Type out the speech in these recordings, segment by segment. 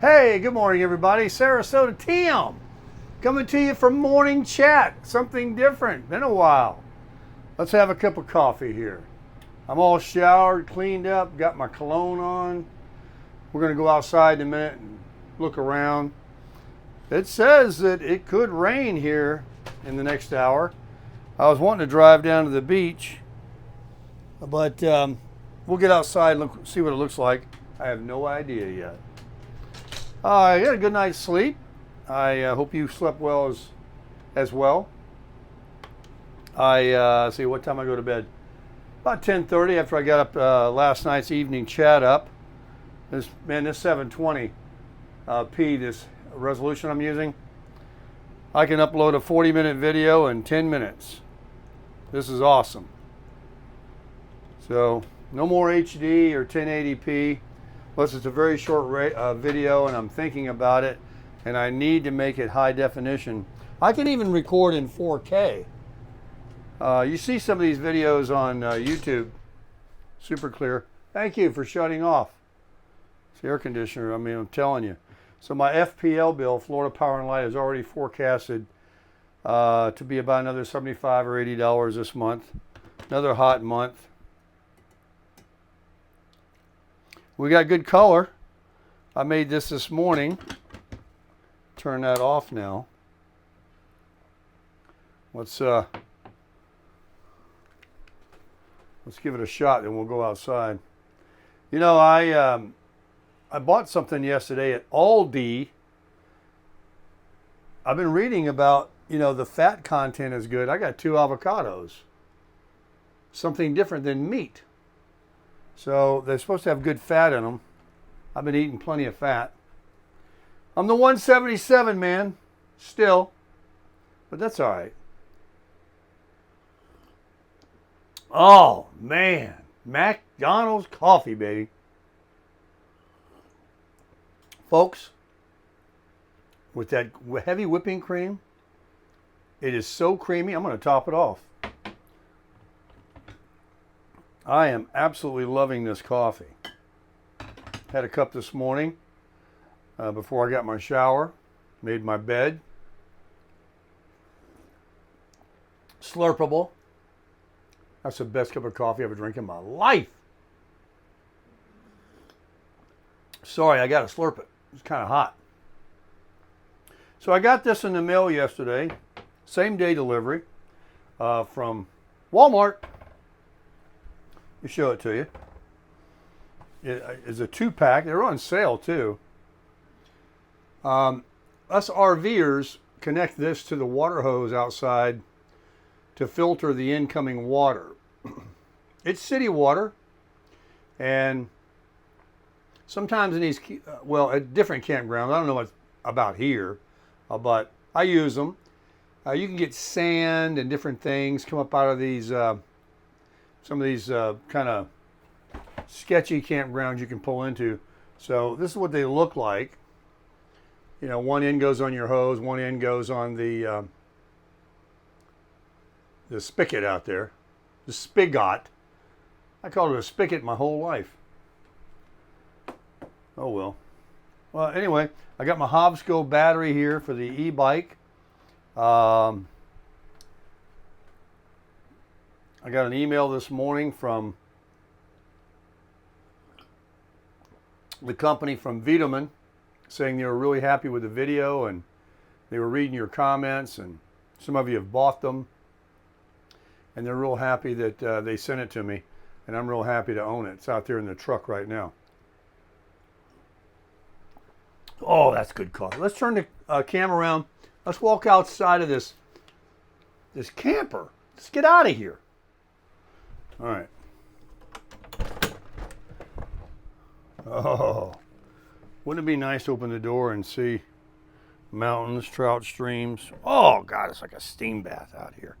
Hey, good morning, everybody. Sarasota Tim coming to you from Morning Chat. Something different. Been a while. Let's have a cup of coffee here. I'm all showered, cleaned up, got my cologne on. We're going to go outside in a minute and look around. It says that it could rain here in the next hour. I was wanting to drive down to the beach, but we'll get outside and see what it looks like. I have no idea yet. I had a good night's sleep. I hope you slept well as well. I see what time I go to bed. About 10:30 after I got up last night's evening chat up. This 720p, this resolution I'm using, I can upload a 40-minute video in 10 minutes. This is awesome. So no more HD or 1080p. Plus, it's a very short video, and I'm thinking about it, and I need to make it high definition. I can even record in 4K. You see some of these videos on YouTube, super clear. Thank you for shutting off. It's the air conditioner, I'm telling you. So my FPL bill, Florida Power and Light, is already forecasted to be about another $75 or $80 this month. Another hot month. We got good color. I made this morning. Turn that off now. Let's give it a shot, then we'll go outside. You know, I bought something yesterday at Aldi. I've been reading about, the fat content is good. I got 2 avocados. Something different than meat. So they're supposed to have good fat in them. I've been eating plenty of fat. I'm the 177 man, still, but that's all right. Oh man, McDonald's coffee, baby. Folks, with that heavy whipping cream, it is so creamy. I'm going to top it off. I am absolutely loving this coffee. Had a cup this morning before I got my shower. Made my bed. Slurpable. That's the best cup of coffee I've ever drank in my life. Sorry, I got to slurp it. It's kind of hot. So I got this in the mail yesterday. Same day delivery from Walmart. Let me show it to you. It is a 2-pack. They're on sale too. Us RVers connect this to the water hose outside to filter the incoming water. It's city water, and sometimes in these, at different campgrounds, I don't know what's about here, but I use them. You can get sand and different things come up out of these. Some of these kind of sketchy campgrounds you can pull into. So this is what they look like. One end goes on your hose, one end goes on the spigot out there. The spigot. I called it a spigot my whole life. Oh well. Well, anyway, I got my Hobsco battery here for the e-bike. I got an email this morning from the company from Vitamin saying they were really happy with the video and they were reading your comments, and some of you have bought them, and they're real happy that they sent it to me, and I'm real happy to own it. It's out there in the truck right now. Oh, that's good coffee. Let's turn the camera around. Let's walk outside of this camper. Let's get out of here. All right. Oh, wouldn't it be nice to open the door and see mountains, trout streams? Oh, God, it's like a steam bath out here.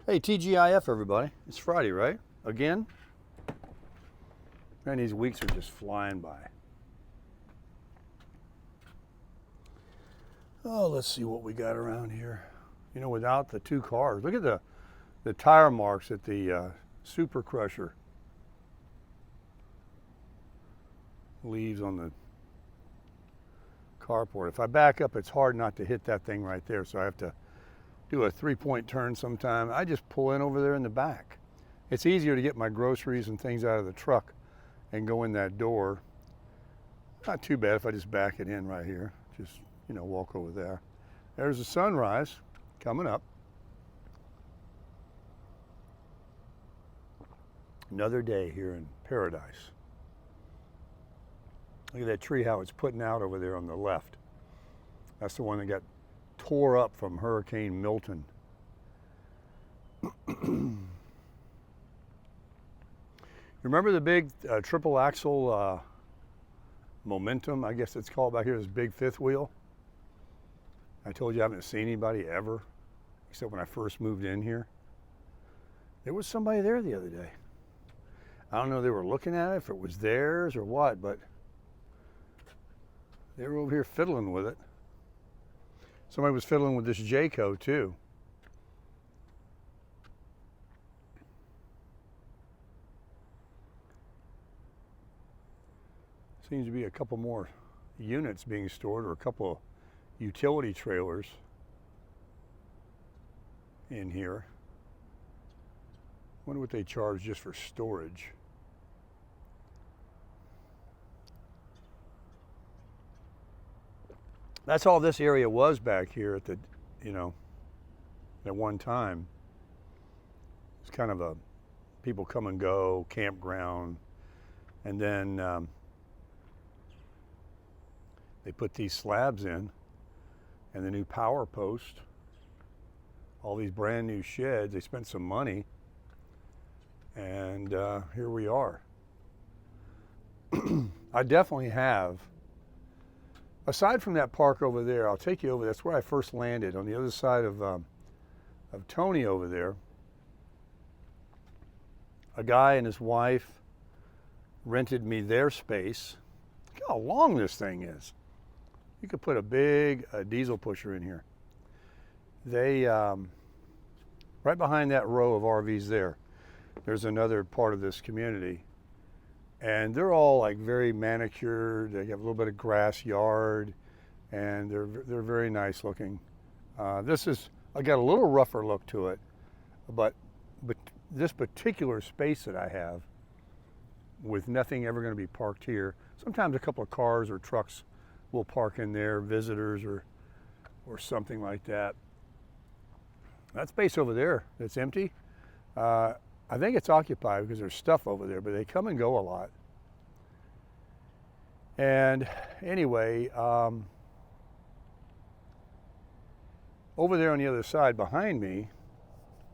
Hey, TGIF, everybody. It's Friday, right? Again? Man, these weeks are just flying by. Oh, let's see what we got around here. Without the 2 cars. Look at the tire marks at the Super Crusher. leaves on the carport. If I back up, it's hard not to hit that thing right there, so I have to do a 3-point turn sometime. I just pull in over there in the back. It's easier to get my groceries and things out of the truck and go in that door. Not too bad if I just back it in right here. Just, you know, walk over there. There's the sunrise coming up. Another day here in paradise. Look at that tree, how it's putting out over there on the left. That's the one that got tore up from Hurricane Milton. Remember the big triple axle Momentum, I guess it's called back here, this big fifth wheel? I told you I haven't seen anybody ever, except when I first moved in here. There was somebody there the other day. I don't know if they were looking at it, if it was theirs or what, but they were over here fiddling with it. Somebody was fiddling with this Jayco too. Seems to be a couple more units being stored, or a couple of utility trailers in here. Wonder what they charge just for storage. That's all this area was back here at the, you know, at one time. It's kind of a people come and go campground, and then they put these slabs in, and the new power post, all these brand new sheds. They spent some money, and here we are. I definitely have, aside from that park over there, I'll take you over, that's where I first landed, on the other side of Tony over there. A guy and his wife rented me their space. Look how long this thing is. You could put a big diesel pusher in here. They, right behind that row of RVs there's another part of this community. And they're all like very manicured. They have a little bit of grass yard, and they're very nice looking. This is, I got a little rougher look to it, but this particular space that I have, with nothing ever going to be parked here, sometimes a couple of cars or trucks will park in there, visitors or something like that. That space over there that's empty, I think it's occupied because there's stuff over there, but they come and go a lot. And anyway, over there on the other side behind me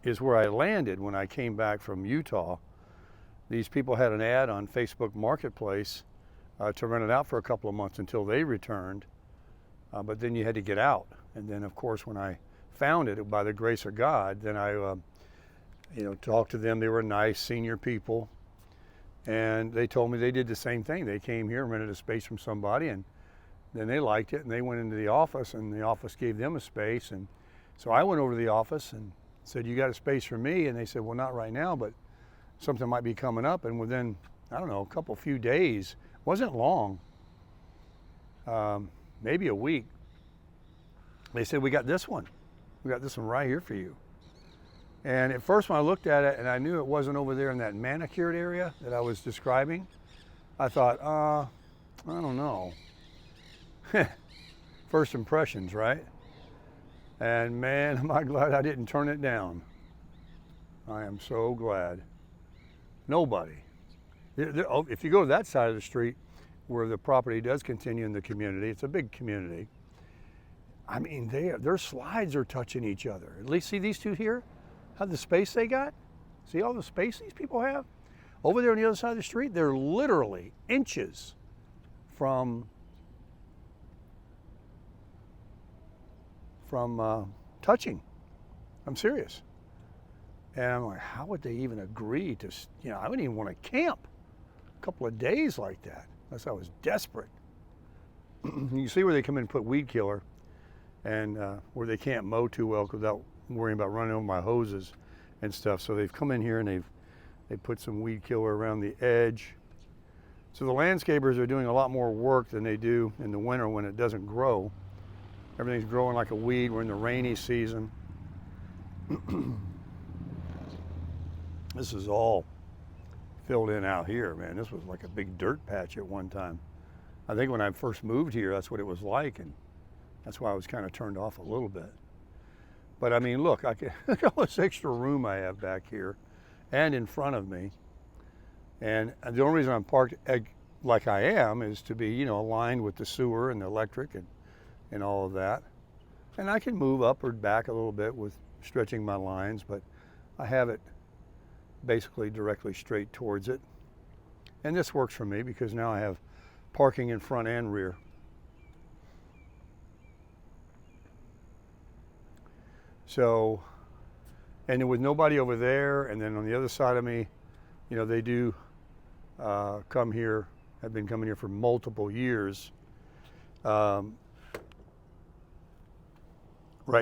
is where I landed when I came back from Utah. These people had an ad on Facebook Marketplace to rent it out for a couple of months until they returned, but then you had to get out. And then, of course, when I found it, by the grace of God, then I talked to them. They were nice senior people, and they told me they did the same thing. They came here, rented a space from somebody, and then they liked it, and they went into the office, and the office gave them a space. And so I went over to the office and said, "You got a space for me?" And they said, "Well, not right now, but something might be coming up." And within, I don't know, a few days, wasn't long, maybe a week, they said, "We got this one. We got this one right here for you." And at first when I looked at it and I knew it wasn't over there in that manicured area that I was describing, I thought, I don't know. First impressions, right? And man, am I glad I didn't turn it down. I am so glad. Nobody. If you go to that side of the street where the property does continue in the community, it's a big community. I mean, their slides are touching each other. At least see these two here? How the space they got? See all the space these people have? Over there on the other side of the street, they're literally inches from touching. I'm serious. And I'm like, how would they even agree to, I wouldn't even want to camp a couple of days like that unless I was desperate. You see where they come in and put weed killer, and where they can't mow too well without worrying about running over my hoses and stuff. So they've come in here and they put some weed killer around the edge. So the landscapers are doing a lot more work than they do in the winter when it doesn't grow. Everything's growing like a weed. We're in the rainy season. This is all filled in out here, man. This was like a big dirt patch at one time. I think when I first moved here, that's what it was like, and that's why I was kind of turned off a little bit. But I mean, look, look at all this extra room I have back here and in front of me. And the only reason I'm parked like I am is to be, aligned with the sewer and the electric and all of that. And I can move up or back a little bit with stretching my lines, but I have it basically directly straight towards it. And this works for me because now I have parking in front and rear. So, and there was nobody over there, and then on the other side of me, they do come here, have been coming here for multiple years. Right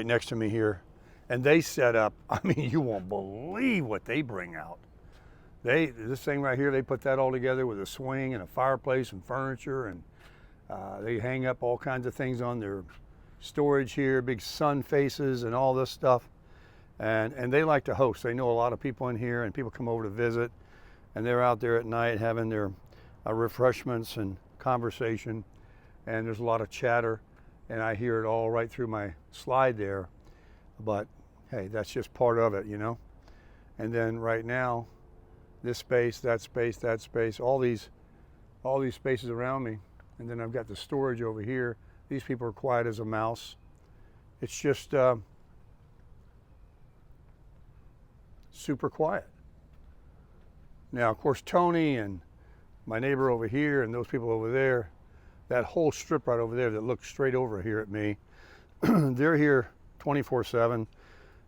next to me here, and they set up, I mean, you won't believe what they bring out. This thing right here, they put that all together with a swing and a fireplace and furniture, and they hang up all kinds of things on their storage here, big sun faces and all this stuff. And they like to host. They know a lot of people in here, and people come over to visit, and they're out there at night having their refreshments and conversation, and there's a lot of chatter, and I hear it all right through my slide there. But hey, that's just part of it, And then right now, this space, that space, that space, all these spaces around me, and then I've got the storage over here. These people are quiet as a mouse. It's just super quiet. Now, of course, Tony and my neighbor over here and those people over there, that whole strip right over there that looks straight over here at me, they're here 24/7,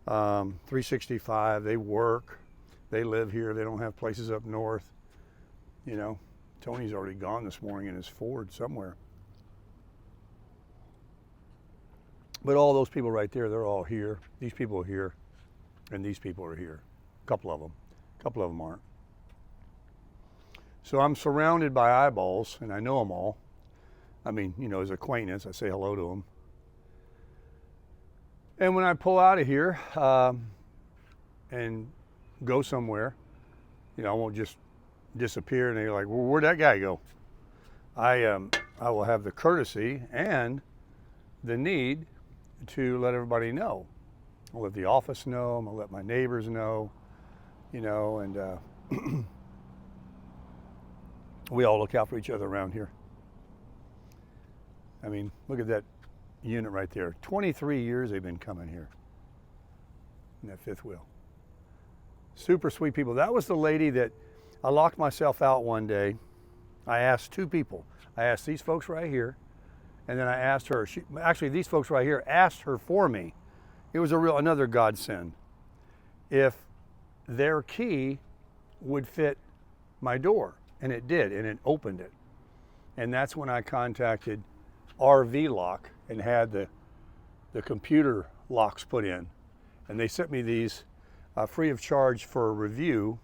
365. They work. They live here. They don't have places up north. Tony's already gone this morning in his Ford somewhere. But all those people right there, they're all here. These people are here, and these people are here. A couple of them aren't. So I'm surrounded by eyeballs, and I know them all. I mean, as acquaintance, I say hello to them. And when I pull out of here and go somewhere, I won't just disappear and they're like, well, where'd that guy go? I will have the courtesy and the need to let everybody know. I'll let the office know, I'm gonna let my neighbors know, and we all look out for each other around here. I mean, look at that unit right there. 23 years they've been coming here in that fifth wheel. Super sweet people. That was the lady that I locked myself out one day. I asked two people. I asked these folks right here, and then I asked her. Actually, these folks right here asked her for me. It was another godsend. If their key would fit my door, and it did, and it opened it. And that's when I contacted RV Lock and had the computer locks put in. And they sent me these free of charge for a review,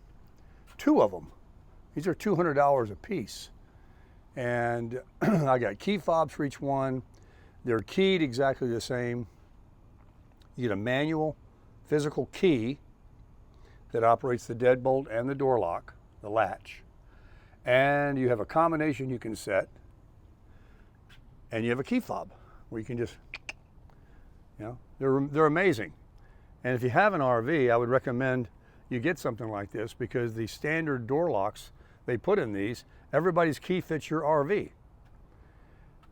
2 of them. These are $200 a piece. And I got key fobs for each one. They're keyed exactly the same. You get a manual physical key that operates the deadbolt and the door lock, the latch. And you have a combination you can set. And you have a key fob where you can just, they're amazing. And if you have an RV, I would recommend you get something like this, because the standard door locks they put in these, everybody's key fits your RV.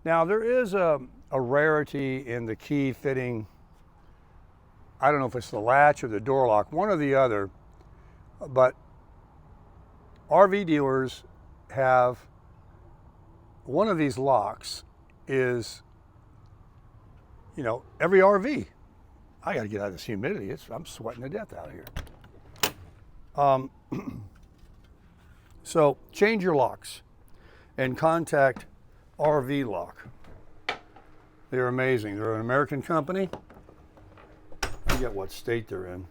Now, there is a rarity in the key fitting. I don't know if it's the latch or the door lock, one or the other, but RV dealers have one of these locks is, every RV. I got to get out of this humidity. I'm sweating to death out here. So change your locks and contact RV Lock. They're amazing. They're an American company. I forget what state they're in.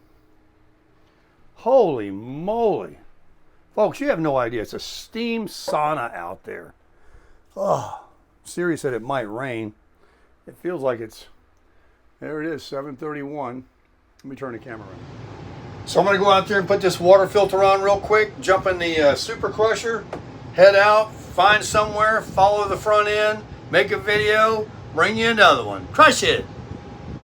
Holy moly. Folks, you have no idea. It's a steam sauna out there. Oh, Siri said it might rain. It feels like it's, there it is, 7:31. Let me turn the camera on. So I'm going to go out there and put this water filter on real quick, jump in the super crusher, head out, find somewhere, follow the front end, make a video, bring you another one. Crush it!